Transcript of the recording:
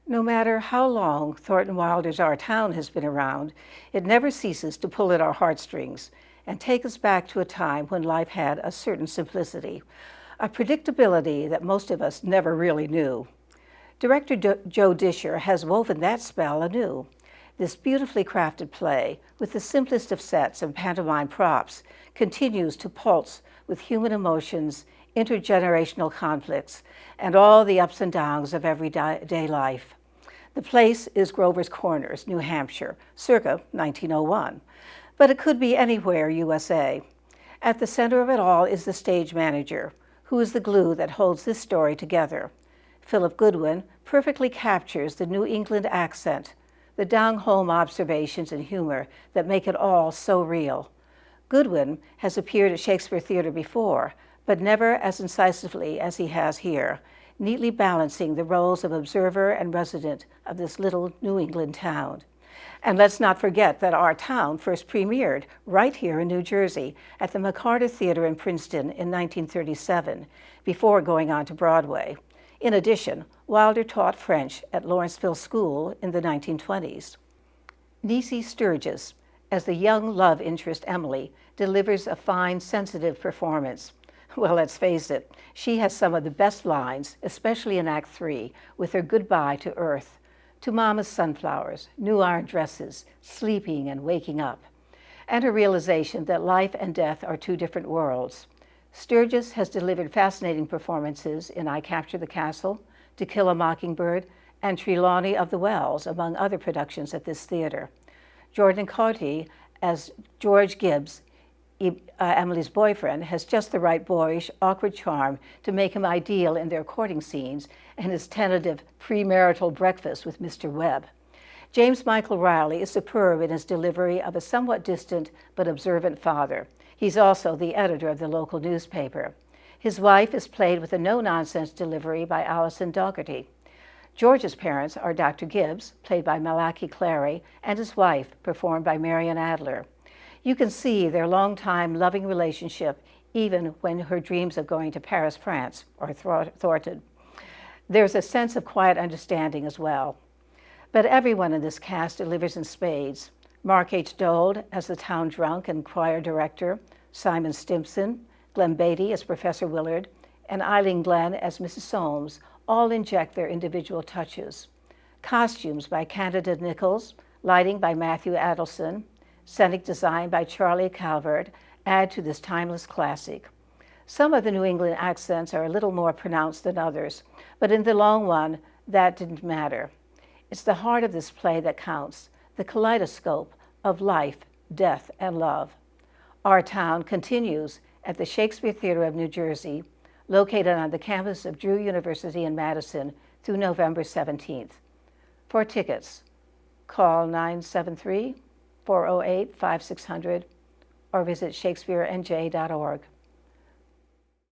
No matter how long Thornton Wilder's Our Town has been around, it never ceases to pull at our heartstrings and take us back to a time when life had a certain simplicity, a predictability that most of us never really knew. Director Joe Disher has woven that spell anew. This beautifully crafted play, with the simplest of sets and pantomime props, continues to pulse with human emotions, intergenerational conflicts, and all the ups and downs of everyday life. The place is Grover's Corners, New Hampshire, circa 1901, but it could be anywhere USA. At the center of it all is the stage manager, who is the glue that holds this story together. Philip Goodwin perfectly captures the New England accent, the down-home observations and humor that make it all so real. Goodwin has appeared at Shakespeare Theater before, but never as incisively as he has here, neatly balancing the roles of observer and resident of this little New England town. And let's not forget that Our Town first premiered right here in New Jersey at the McCarter Theater in Princeton in 1937, before going on to Broadway. In addition, Wilder taught French at Lawrenceville School in the 1920s. Nisi Sturgis, as the young love interest Emily, delivers a fine, sensitive performance. Well, let's face it, she has some of the best lines, especially in Act 3, with her goodbye to Earth, to Mama's sunflowers, new iron dresses, sleeping and waking up, and her realization that life and death are two different worlds. Sturgis has delivered fascinating performances in I Capture the Castle, To Kill a Mockingbird, and Trelawney of the Wells, among other productions at this theater. Jordan Carty, as George Gibbs, Emily's boyfriend, has just the right boyish, awkward charm to make him ideal in their courting scenes and his tentative premarital breakfast with Mr. Webb. James Michael Riley is superb in his delivery of a somewhat distant but observant father. He's also the editor of the local newspaper. His wife is played with a no-nonsense delivery by Allison Dougherty. George's parents are Dr. Gibbs, played by Malachi Clary, and his wife, performed by Marian Adler. You can see their long-time loving relationship even when her dreams of going to Paris, France are thwarted. There's a sense of quiet understanding as well. But everyone in this cast delivers in spades. Mark H. Dold as the town drunk and choir director, Simon Stimpson, Glenn Beatty as Professor Willard, and Eileen Glenn as Mrs. Soames all inject their individual touches. Costumes by Candida Nichols, lighting by Matthew Adelson, scenic design by Charlie Calvert add to this timeless classic. Some of the New England accents are a little more pronounced than others, but in the long run, that didn't matter. It's the heart of this play that counts, the kaleidoscope of life, death, and love. Our Town continues at the Shakespeare Theater of New Jersey, located on the campus of Drew University in Madison through November 17th. For tickets, call 973-408-5600 or visit shakespearenj.org.